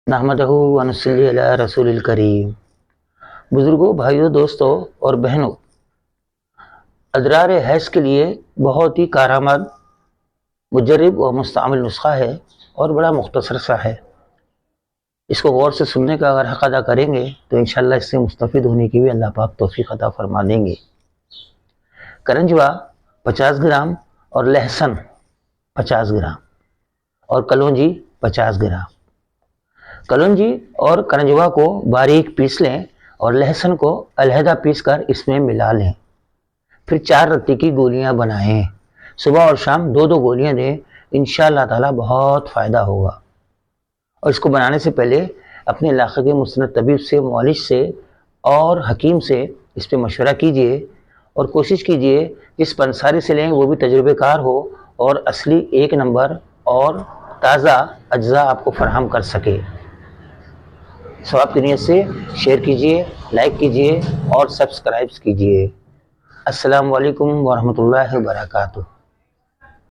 نحمدہ و نصلی علی رسول الکریم۔ بزرگوں، بھائیوں، دوستوں اور بہنوں، ادرار حیض کے لیے بہت ہی کارآمد، مجرب و مستعمل نسخہ ہے اور بڑا مختصر سا ہے۔ اس کو غور سے سننے کا اگر حق ادا کریں گے تو انشاءاللہ اس سے مستفید ہونے کی بھی اللہ پاک توفیق عطا فرما دیں گے۔ کرنجوا 50 گرام اور لہسن 50 گرام اور کلونجی 50 گرام۔ کلونجی اور کرنجوا کو باریک پیس لیں اور لہسن کو علیحدہ پیس کر اس میں ملا لیں۔ پھر 4 رتی کی گولیاں بنائیں، صبح اور شام 2 گولیاں دیں، انشاءاللہ تعالی بہت فائدہ ہوگا۔ اور اس کو بنانے سے پہلے اپنے علاقے کے مستند طبیب سے، معالج سے اور حکیم سے اس پہ مشورہ کیجئے اور کوشش کیجئے جس پنساری سے لیں وہ بھی تجربے کار ہو اور اصلی 1 نمبر اور تازہ اجزاء آپ کو فراہم کر سکے۔ ثواب کی نیت سے شیئر کیجئے، لائک کیجئے اور سبسکرائب کیجئے۔ السلام علیکم ورحمۃ اللہ وبرکاتہ۔